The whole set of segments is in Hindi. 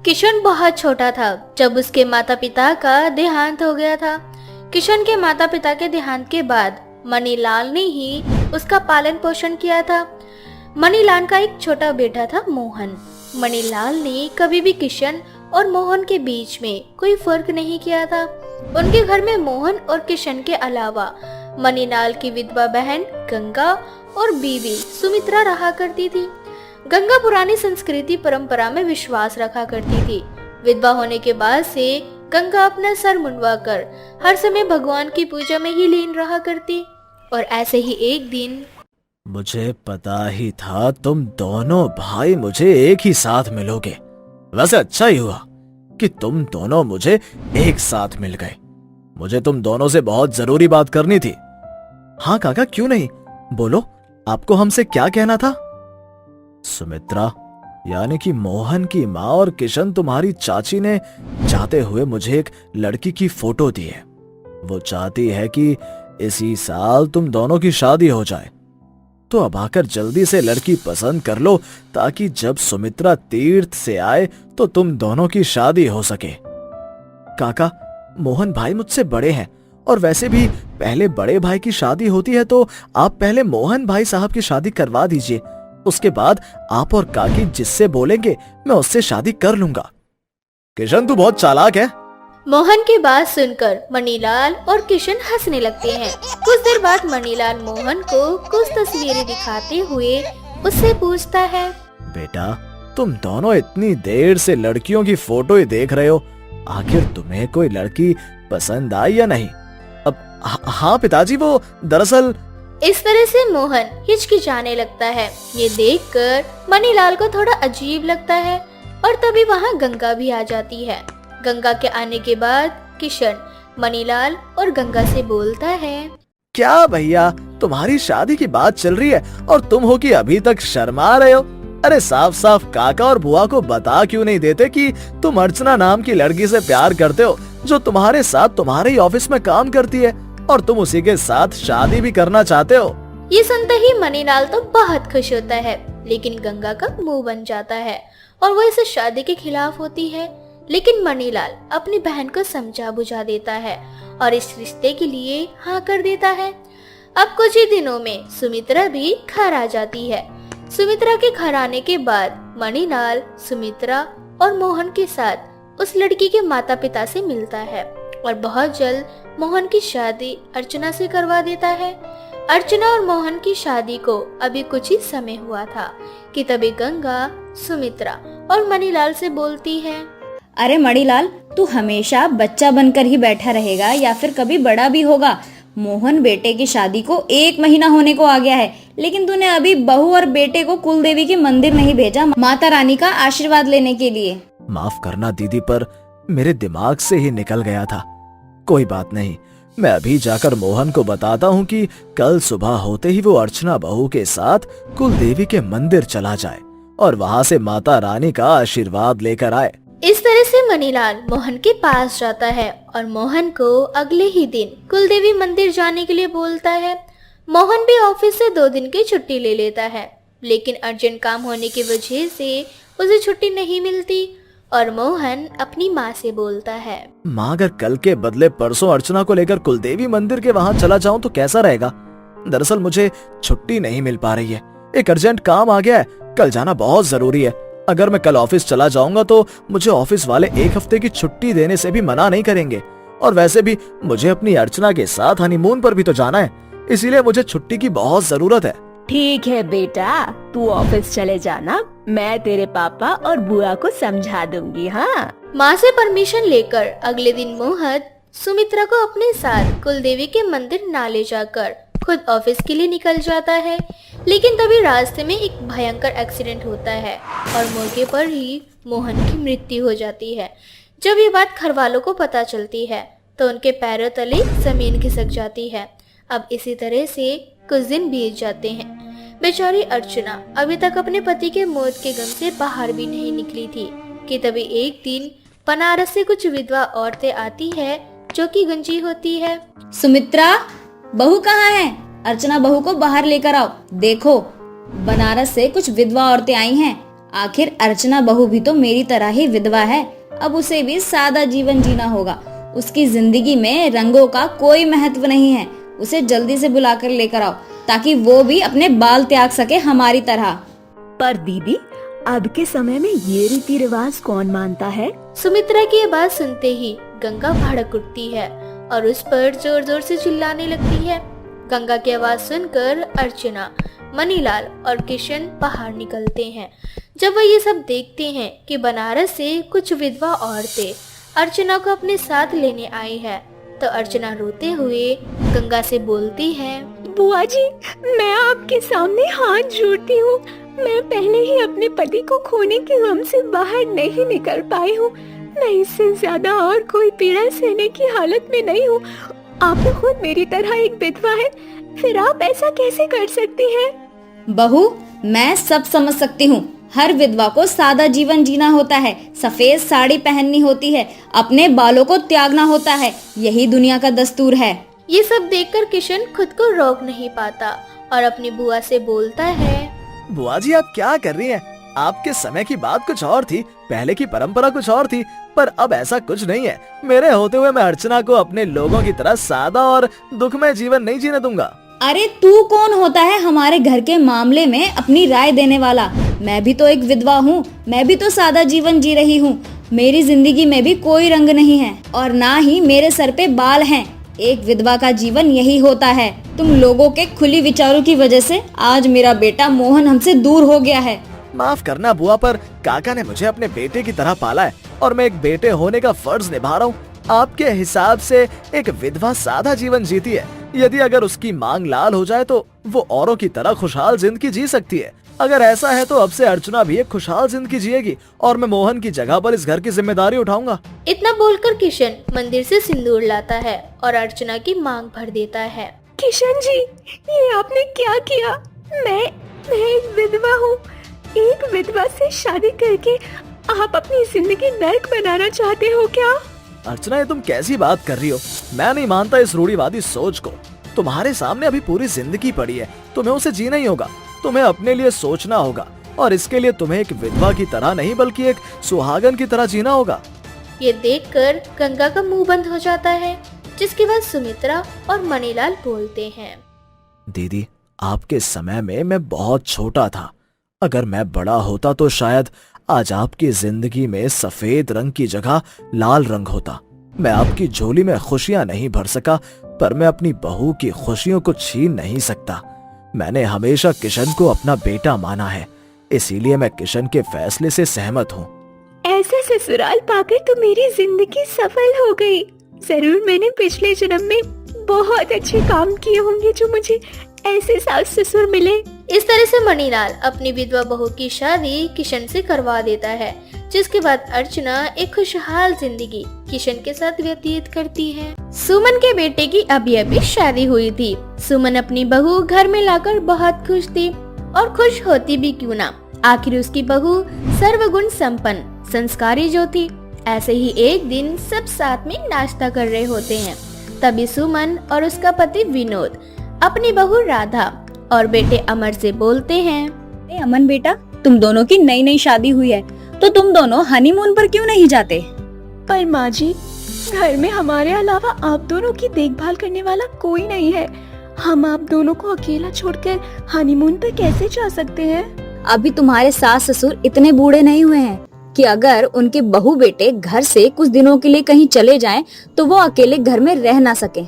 किशन बहुत छोटा था जब उसके माता पिता का देहांत हो गया था। किशन के माता पिता के देहांत के बाद मणिलाल ने ही उसका पालन पोषण किया था। मणिलाल का एक छोटा बेटा था मोहन। मणिलाल ने कभी भी किशन और मोहन के बीच में कोई फर्क नहीं किया था। उनके घर में मोहन और किशन के अलावा मणिलाल की विधवा बहन गंगा और बीवी सुमित्रा रहा करती थी। गंगा पुरानी संस्कृति परंपरा में विश्वास रखा करती थी। विधवा होने के बाद से गंगा अपना सर मुंडवाकर हर समय भगवान की पूजा में ही लीन रहा करती। और ऐसे ही एक दिन, मुझे पता ही था तुम दोनों भाई मुझे एक ही साथ मिलोगे। वैसे अच्छा ही हुआ कि तुम दोनों मुझे एक साथ मिल गए। मुझे तुम दोनों से बहुत जरूरी बात करनी थी। हाँ काका, क्यों नहीं, बोलो, आपको हमसे क्या कहना था? सुमित्रा यानी कि मोहन की माँ और किशन तुम्हारी चाची ने चाहते हुए मुझे एक लड़की की फोटो दी है। वो चाहती है कि इसी साल तुम दोनों की शादी हो जाए। तो अब आकर जल्दी से लड़की पसंद कर लो ताकि जब सुमित्रा तीर्थ से आए तो तुम दोनों की शादी हो सके। काका, मोहन भाई मुझसे बड़े हैं और वैसे भी पहले बड़े भाई की शादी होती है, तो आप पहले मोहन भाई साहब की शादी करवा दीजिए। उसके बाद आप और काकी जिससे बोलेंगे मैं उससे शादी कर लूंगा। किशन तू बहुत चालाक है। मोहन की बात सुनकर मणिलाल और किशन हंसने लगते हैं। कुछ देर बाद मणिलाल मोहन को कुछ तस्वीरें दिखाते हुए उससे पूछता है, बेटा तुम दोनों इतनी देर से लड़कियों की फोटो ही देख रहे हो, आखिर तुम्हें कोई लड़की पसंद आई या नहीं? अब हाँ पिताजी, वो दरअसल। इस तरह से मोहन हिचकिचाने लगता है। ये देखकर मणिलाल को थोड़ा अजीब लगता है और तभी वहाँ गंगा भी आ जाती है। गंगा के आने के बाद किशन मणिलाल और गंगा से बोलता है, क्या भैया, तुम्हारी शादी की बात चल रही है और तुम हो कि अभी तक शर्मा रहे हो? अरे साफ साफ काका और बुआ को बता क्यों नहीं देते कि तुम अर्चना नाम की लड़की से प्यार करते हो, जो तुम्हारे साथ तुम्हारे ही ऑफिस में काम करती है और तुम उसी के साथ शादी भी करना चाहते हो। ये सुनते ही मणिलाल तो बहुत खुश होता है, लेकिन गंगा का मुंह बन जाता है और वो इस शादी के खिलाफ होती है। लेकिन मणिलाल अपनी बहन को समझा बुझा देता है और इस रिश्ते के लिए हाँ कर देता है। अब कुछ ही दिनों में सुमित्रा भी घर आ जाती है। सुमित्रा के घर आने के बाद मणिलाल सुमित्रा और मोहन के साथ उस लड़की के माता पिता से मिलता है और बहुत जल्द मोहन की शादी अर्चना से करवा देता है। अर्चना और मोहन की शादी को अभी कुछ ही समय हुआ था कि तभी गंगा सुमित्रा और मणिलाल से बोलती है, अरे मणिलाल, तू हमेशा बच्चा बनकर ही बैठा रहेगा या फिर कभी बड़ा भी होगा? मोहन बेटे की शादी को 1 महीना होने को आ गया है, लेकिन तूने अभी बहू और बेटे को कुलदेवी के मंदिर नहीं भेजा माता रानी का आशीर्वाद लेने के लिए। माफ करना दीदी, पर मेरे दिमाग से ही निकल गया था। कोई बात नहीं, मैं अभी जाकर मोहन को बताता हूँ कि कल सुबह होते ही वो अर्चना बहू के साथ कुलदेवी के मंदिर चला जाए और वहाँ से माता रानी का आशीर्वाद लेकर आए। इस तरह से मणिलाल मोहन के पास जाता है और मोहन को अगले ही दिन कुलदेवी मंदिर जाने के लिए बोलता है। मोहन भी ऑफिस से 2 दिन की छुट्टी ले लेता है, लेकिन अर्जेंट काम होने की वजह से उसे छुट्टी नहीं मिलती और मोहन अपनी माँ से बोलता है, माँ अगर कल के बदले परसों अर्चना को लेकर कुलदेवी मंदिर के वहाँ चला जाऊँ तो कैसा रहेगा? दरअसल मुझे छुट्टी नहीं मिल पा रही है, एक अर्जेंट काम आ गया है, कल जाना बहुत जरूरी है। अगर मैं कल ऑफिस चला जाऊंगा तो मुझे ऑफिस वाले 1 हफ्ते की छुट्टी देने से भी मना नहीं करेंगे और वैसे भी मुझे अपनी अर्चना के साथ हनीमून पर भी तो जाना है, इसीलिए मुझे छुट्टी की बहुत जरूरत है। ठीक है बेटा, तू ऑफिस चले जाना, मैं तेरे पापा और बुआ को समझा दूंगी। हाँ। माँ से परमिशन लेकर अगले दिन मोहन सुमित्रा को अपने साथ कुलदेवी के मंदिर ना ले जाकर खुद ऑफिस के लिए निकल जाता है। लेकिन तभी रास्ते में एक भयंकर एक्सीडेंट होता है और मौके पर ही मोहन की मृत्यु हो जाती है। जब ये बात घर वालों को पता चलती है तो उनके पैरों तले जमीन खिसक जाती है। अब इसी तरह से कुछ दिन बीत जाते हैं। बेचारी अर्चना अभी तक अपने पति के मौत के गम से बाहर भी नहीं निकली थी कि तभी एक दिन बनारस से कुछ विधवा औरतें आती है जो कि गंजी होती है। सुमित्रा, बहू कहाँ है? अर्चना बहू को बाहर लेकर आओ। देखो, बनारस से कुछ विधवा औरतें आई हैं, आखिर अर्चना बहू भी तो मेरी तरह ही विधवा है, अब उसे भी सादा जीवन जीना होगा। उसकी जिंदगी में रंगों का कोई महत्व नहीं है। उसे जल्दी से बुलाकर लेकर आओ ताकि वो भी अपने बाल त्याग सके हमारी तरह। पर दीदी, अब के समय में ये रीति रिवाज कौन मानता है? सुमित्रा की ये बात सुनते ही गंगा भड़क उठती है और उस पर जोर जोर से चिल्लाने लगती है। गंगा की आवाज सुनकर अर्चना, मनीलाल और किशन बाहर निकलते हैं। जब वह ये सब देखते हैं कि बनारस से कुछ विधवा औरतें अर्चना को अपने साथ लेने आई है, तो अर्चना रोते हुए गंगा से बोलती है, बुआ जी, मैं आपके सामने हाथ जोड़ती हूँ। मैं पहले ही अपने पति को खोने के गम से बाहर नहीं निकल पाई हूँ। मैं इससे ज्यादा और कोई पीड़ा सहने की हालत में नहीं हूँ। आप तो खुद मेरी तरह एक विधवा है, फिर आप ऐसा कैसे कर सकती हैं? बहू, मैं सब समझ सकती हूँ। हर विधवा को सादा जीवन जीना होता है, सफेद साड़ी पहननी होती है, अपने बालों को त्यागना होता है, यही दुनिया का दस्तूर है। ये सब देखकर किशन खुद को रोक नहीं पाता और अपनी बुआ से बोलता है, बुआ जी आप क्या कर रही हैं? आपके समय की बात कुछ और थी, पहले की परंपरा कुछ और थी, पर अब ऐसा कुछ नहीं है। मेरे होते हुए मैं अर्चना को अपने लोगों की तरह सादा और दुखमय जीवन नहीं जीने दूंगा। अरे तू कौन होता है हमारे घर के मामले में अपनी राय देने वाला? मैं भी तो एक विधवा हूँ, मैं भी तो सादा जीवन जी रही हूँ। मेरी जिंदगी में भी कोई रंग नहीं है और ना ही मेरे सर पे बाल हैं। एक विधवा का जीवन यही होता है। तुम लोगों के खुली विचारों की वजह से आज मेरा बेटा मोहन हमसे दूर हो गया है। माफ करना बुआ, पर काका ने मुझे अपने बेटे की तरह पाला है और मैं एक बेटे होने का फर्ज निभा रहा हूँ। आपके हिसाब से एक विधवा सादा जीवन जीती है। यदि अगर उसकी मांग लाल हो जाए तो वो औरों की तरह खुशहाल जिंदगी जी सकती है। अगर ऐसा है तो अब से अर्चना भी एक खुशहाल जिंदगी जिएगी और मैं मोहन की जगह पर इस घर की जिम्मेदारी उठाऊंगा। इतना बोलकर किशन मंदिर से सिंदूर लाता है और अर्चना की मांग भर देता है। किशन जी, ये आपने क्या किया? मैं एक विधवा हूँ। एक विधवा से शादी करके आप अपनी जिंदगी नर्क बनाना चाहते हो क्या? अर्चना, ये तुम कैसी बात कर रही हो? मैं नहीं मानता इस रूढ़िवादी सोच को। तुम्हारे सामने अभी पूरी जिंदगी पड़ी है, तुम्हें उसे जीना ही होगा। तुम्हें अपने लिए सोचना होगा और इसके लिए तुम्हें एक विधवा की तरह नहीं बल्कि एक सुहागन की तरह जीना होगा। ये देखकर गंगा का मुंह बंद हो जाता है, जिसके बाद सुमित्रा और मणिलाल बोलते हैं, दीदी, आपके समय में मैं बहुत छोटा था। अगर मैं बड़ा होता तो शायद आज आपकी जिंदगी में सफेद रंग की जगह लाल रंग होता। मैं आपकी झोली में खुशियां नहीं भर सका, पर मैं अपनी बहू की खुशियों को छीन नहीं सकता। मैंने हमेशा किशन को अपना बेटा माना है, इसीलिए मैं किशन के फैसले से सहमत हूँ। ऐसा ससुराल पाकर तो मेरी जिंदगी सफल हो गई। जरूर मैंने पिछले जन्म में बहुत अच्छे काम किए होंगे जो मुझे ऐसे सास ससुर मिले। इस तरह से मणिलाल अपनी विधवा बहू की शादी किशन से करवा देता है, जिसके बाद अर्चना एक खुशहाल जिंदगी किशन के साथ व्यतीत करती है। सुमन के बेटे की अभी शादी हुई थी। सुमन अपनी बहू घर में लाकर बहुत खुश थी, और खुश होती भी क्यों ना, आखिर उसकी बहू सर्वगुण संपन्न संस्कारी जो थी। ऐसे ही एक दिन सब साथ में नाश्ता कर रहे होते हैं, तभी सुमन और उसका पति विनोद अपनी बहू राधा और बेटे अमर से बोलते हैं, अमन बेटा, तुम दोनों की नई नई शादी हुई है, तो तुम दोनों हनीमून पर क्यों नहीं जाते? पर माँ जी, घर में हमारे अलावा आप दोनों की देखभाल करने वाला कोई नहीं है। हम आप दोनों को अकेला छोड़कर हनीमून पर कैसे जा सकते हैं? अभी तुम्हारे सास ससुर इतने बूढ़े नहीं हुए हैं कि अगर उनके बहू बेटे घर से कुछ दिनों के लिए कहीं चले जाएं, तो वो अकेले घर में रह ना सके।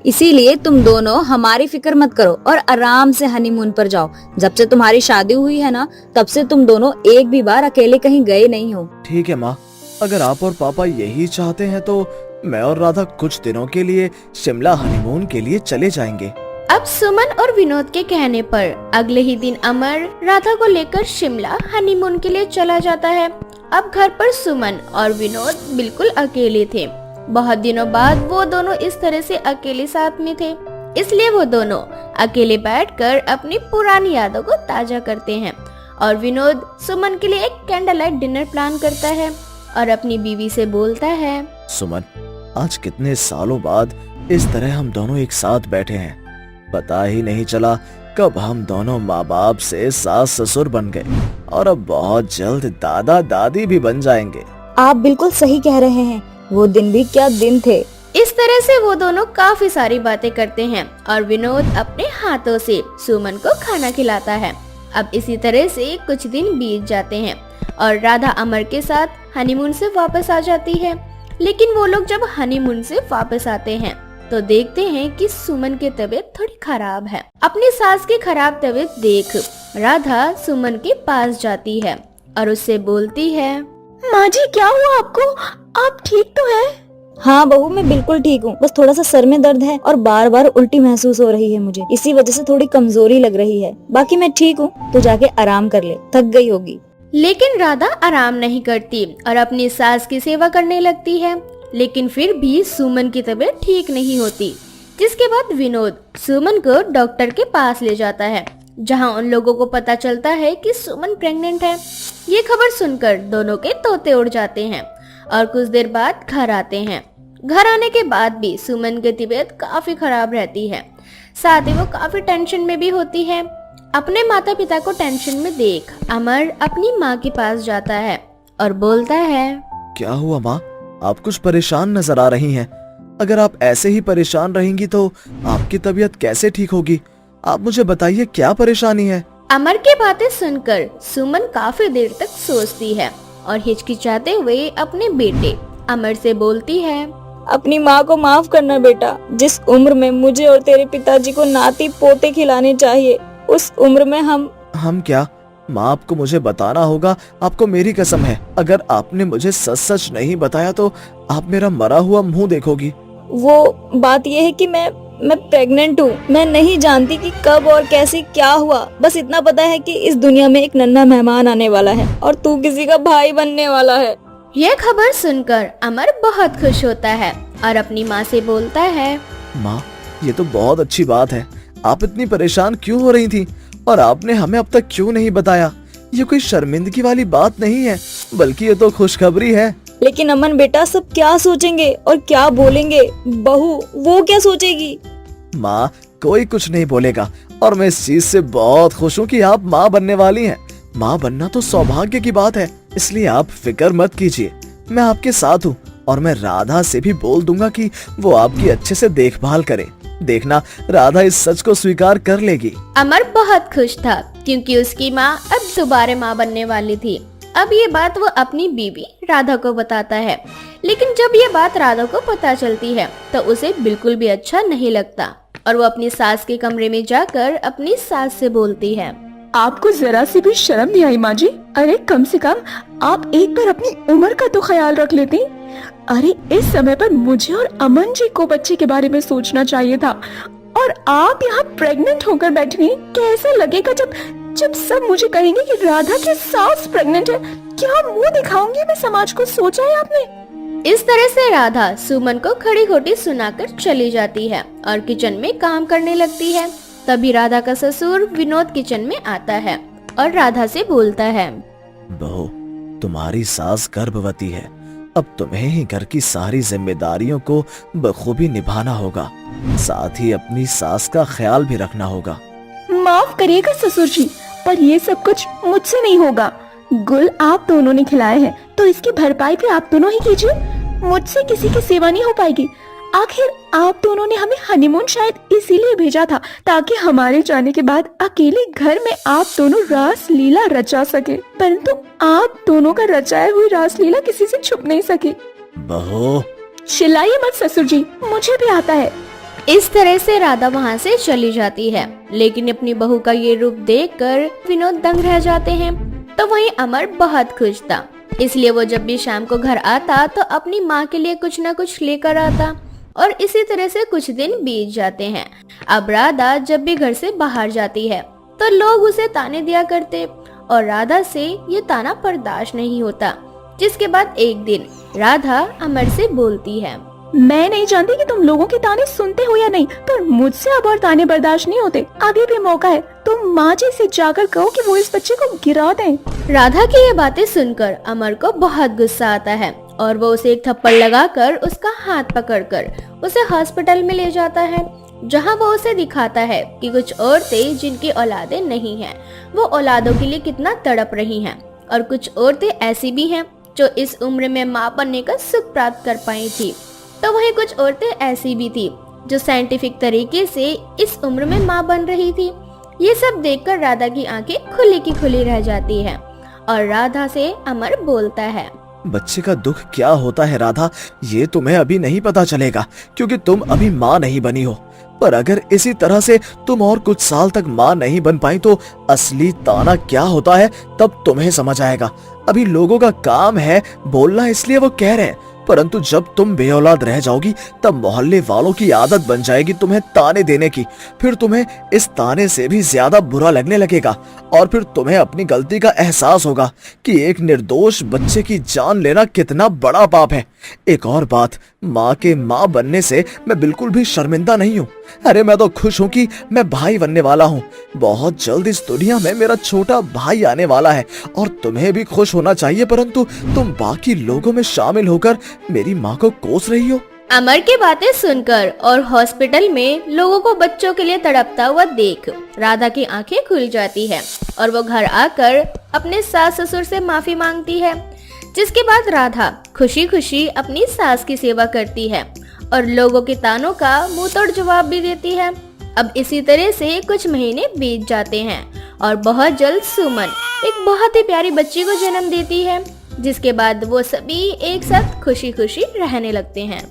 इसीलिए तुम दोनों हमारी फिक्र मत करो और आराम से हनीमून पर जाओ। जब से तुम्हारी शादी हुई है ना, तब से तुम दोनों एक भी बार अकेले कहीं गए नहीं हो। ठीक है माँ, अगर आप और पापा यही चाहते हैं तो मैं और राधा कुछ दिनों के लिए शिमला हनीमून के लिए चले जाएंगे। अब सुमन और विनोद के कहने पर अगले ही दिन अमर राधा को लेकर शिमला हनीमून के लिए चला जाता है। अब घर पर सुमन और विनोद बिल्कुल अकेले थे। बहुत दिनों बाद वो दोनों इस तरह से अकेले साथ में थे, इसलिए वो दोनों अकेले बैठकर अपनी पुरानी यादों को ताजा करते हैं। और विनोद सुमन के लिए एक कैंडल लाइट डिनर प्लान करता है और अपनी बीवी से बोलता है, सुमन, आज कितने सालों बाद इस तरह हम दोनों एक साथ बैठे हैं। पता ही नहीं चला कब हम दोनों माँ बाप से सास ससुर बन गए और अब बहुत जल्द दादा दादी भी बन जाएंगे। आप बिल्कुल सही कह रहे हैं, वो दिन भी क्या दिन थे। इस तरह से वो दोनों काफी सारी बातें करते हैं और विनोद अपने हाथों से सुमन को खाना खिलाता है। अब इसी तरह से कुछ दिन बीत जाते हैं और राधा अमर के साथ हनीमून से वापस आ जाती है। लेकिन वो लोग जब हनीमून से वापस आते हैं तो देखते हैं कि सुमन की तबीयत थोड़ी खराब है। अपनी सास की खराब तबीयत देख राधा सुमन के पास जाती है और उससे बोलती है, माँ जी क्या हुआ आपको? आप ठीक तो है? हाँ बहू, मैं बिल्कुल ठीक हूँ, बस थोड़ा सा सर में दर्द है और बार बार उल्टी महसूस हो रही है मुझे, इसी वजह से थोड़ी कमजोरी लग रही है। बाकी मैं ठीक हूँ, तो जाके आराम कर ले, थक गई होगी। लेकिन राधा आराम नहीं करती और अपनी सास की सेवा करने लगती है। लेकिन फिर भी सुमन की तबीयत ठीक नहीं होती, जिसके बाद विनोद सुमन को डॉक्टर के पास ले जाता है, जहां उन लोगों को पता चलता है कि सुमन प्रेग्नेंट है। ये खबर सुनकर दोनों के तोते उड़ जाते हैं और कुछ देर बाद घर आते हैं। घर आने के बाद भी सुमन की तबीयत काफी खराब रहती है, साथ ही वो काफी टेंशन में भी होती है। अपने माता पिता को टेंशन में देख अमर अपनी माँ के पास जाता है और बोलता है, क्या हुआ माँ, आप कुछ परेशान नजर आ रही हैं। अगर आप ऐसे ही परेशान रहेंगी तो आपकी तबीयत कैसे ठीक होगी? आप मुझे बताइए क्या परेशानी है। अमर की बातें सुनकर सुमन काफी देर तक सोचती है और हिचकिचाते हुए अपने बेटे अमर से बोलती है, अपनी माँ को माफ करना बेटा, जिस उम्र में मुझे और तेरे पिताजी को नाती पोते खिलाने चाहिए, उस उम्र में हम क्या? माँ, आपको मुझे बताना होगा, आपको मेरी कसम है, अगर आपने मुझे सच सच नहीं बताया तो आप मेरा मरा हुआ मुंह देखोगी। वो बात ये है कि मैं प्रेग्नेंट हूँ। मैं नहीं जानती कि कब और कैसे क्या हुआ, बस इतना पता है कि इस दुनिया में एक नन्हा मेहमान आने वाला है और तू किसी का भाई बनने वाला है। यह खबर सुनकर अमर बहुत खुश होता है और अपनी माँ से बोलता है, माँ, ये तो बहुत अच्छी बात है। आप इतनी परेशान क्यों हो रही थी और आपने हमें अब तक क्यों नहीं बताया? ये कोई शर्मिंदगी वाली बात नहीं है, बल्कि ये तो खुशखबरी है। लेकिन अमन बेटा, सब क्या सोचेंगे और क्या बोलेंगे? बहू वो क्या सोचेगी? माँ, कोई कुछ नहीं बोलेगा और मैं इस चीज से बहुत खुश हूँ कि आप माँ बनने वाली हैं। माँ बनना तो सौभाग्य की बात है, इसलिए आप फिक्र मत कीजिए। मैं आपके साथ हूँ और मैं राधा से भी बोल दूंगा कि वो आपकी अच्छे से देखभाल करे। देखना, राधा इस सच को स्वीकार कर लेगी। अमर बहुत खुश था क्योंकि उसकी माँ अब दोबारा माँ बनने वाली थी। अब ये बात वो अपनी बीवी राधा को बताता है, लेकिन जब ये बात राधा को पता चलती है तो उसे बिल्कुल भी अच्छा नहीं लगता और वो अपनी सास के कमरे में जाकर अपनी सास से बोलती है, आपको जरा सी भी शर्म नहीं आई माँ जी? अरे कम से कम आप एक बार अपनी उम्र का तो ख्याल रख लेती। अरे इस समय पर मुझे और अमन जी को बच्चे के बारे में सोचना चाहिए था और आप यहाँ प्रेग्नेंट होकर बैठी। कैसा लगेगा जब सब मुझे कहेंगे कि राधा की सास प्रेग्नेंट है? क्या मुंह दिखाऊंगी मैं समाज को? सोचा है आपने? इस तरह से राधा सुमन को खड़ी खोटी सुनाकर चली जाती है और किचन में काम करने लगती है। तभी राधा का ससुर विनोद किचन में आता है और राधा से बोलता है, बहू, तुम्हारी सास गर्भवती है, अब तुम्हें ही घर की सारी जिम्मेदारियों को बखूबी निभाना होगा, साथ ही अपनी सास का ख्याल भी रखना होगा। माफ करिएगा ससुर जी, पर ये सब कुछ मुझसे नहीं होगा। गुल आप दोनों ने खिलाए हैं तो इसकी भरपाई भी आप दोनों ही कीजिए। मुझसे किसी की सेवा नहीं हो पाएगी। आखिर आप दोनों ने हमें हनीमून शायद इसीलिए भेजा था ताकि हमारे जाने के बाद अकेले घर में आप दोनों रास लीला रचा सके, परंतु आप दोनों का रचाए हुई रास लीला किसी से छुप नहीं सकी। बहू, चिल्लाइए मत ससुर जी, मुझे भी आता है। इस तरह से राधा वहाँ से चली जाती है, लेकिन अपनी बहू का ये रूप देखकर विनोद दंग रह जाते हैं। तो वहीं अमर बहुत खुश था, इसलिए वो जब भी शाम को घर आता तो अपनी माँ के लिए कुछ न कुछ लेकर आता और इसी तरह से कुछ दिन बीत जाते हैं। अब राधा जब भी घर से बाहर जाती है तो लोग उसे ताने दिया करते और राधा से ये ताना बर्दाश्त नहीं होता। जिसके बाद एक दिन राधा अमर से बोलती है, मैं नहीं जानती कि तुम लोगों के ताने सुनते हो या नहीं, पर मुझसे अब और ताने बर्दाश्त नहीं होते। अभी भी मौका है, तुम माँ जी से जाकर कहो कि वो इस बच्चे को गिरा दें। राधा की ये बातें सुनकर अमर को बहुत गुस्सा आता है और वो उसे एक थप्पड़ लगाकर उसका हाथ पकड़कर उसे हॉस्पिटल में ले जाता है। जहां वो उसे दिखाता है कि कुछ औरतें जिनकी औलादें नहीं हैं, वो औलादों के लिए कितना तड़प रही हैं, और कुछ औरतें ऐसी भी हैं जो इस उम्र में माँ बनने का सुख प्राप्त कर पाई थी। तो वहीं कुछ औरतें ऐसी भी थी जो साइंटिफिक तरीके से इस उम्र में माँ बन रही थी। ये सब देखकर राधा की आंखें खुली की खुली रह जाती है और राधा से अमर बोलता है, बच्चे का दुख क्या होता है राधा, ये तुम्हें अभी नहीं पता चलेगा क्योंकि तुम अभी माँ नहीं बनी हो। पर अगर इसी तरह से तुम और कुछ साल तक माँ नहीं बन पाई तो असली ताना क्या होता है तब तुम्हें समझ आएगा। अभी लोगों का काम है बोलना, इसलिए वो कह रहे हैं, परंतु जब तुम बेऔलाद रह जाओगी तब मोहल्ले वालों की आदत बन जाएगी तुम्हें ताने देने की। फिर तुम्हें इस ताने से भी ज्यादा बुरा लगने लगेगा और फिर तुम्हें अपनी गलती का एहसास होगा कि एक निर्दोष बच्चे की जान लेना कितना बड़ा पाप है। एक और बात, माँ के माँ बनने से मैं बिल्कुल भी शर्मिंदा नहीं हूँ। अरे मैं तो खुश हूँ कि मैं भाई बनने वाला हूँ। बहुत जल्द इस दुनिया में मेरा छोटा भाई आने वाला है और तुम्हें भी खुश होना चाहिए, परंतु तुम बाकी लोगों में शामिल होकर मेरी माँ को कोस रही हो। अमर की बातें सुनकर और हॉस्पिटल में लोगों को बच्चों के लिए तड़पता हुआ देख राधा की आंखें खुल जाती है और वो घर आकर अपने सास ससुर से माफी मांगती है, जिसके बाद राधा खुशी खुशी अपनी सास की सेवा करती है और लोगों के तानों का मुंह तोड़ जवाब भी देती है। अब इसी तरह से कुछ महीने बीत जाते हैं और बहुत जल्द सुमन एक बहुत ही प्यारी बच्ची को जन्म देती है, जिसके बाद वो सभी एक साथ खुशी खुशी रहने लगते हैं।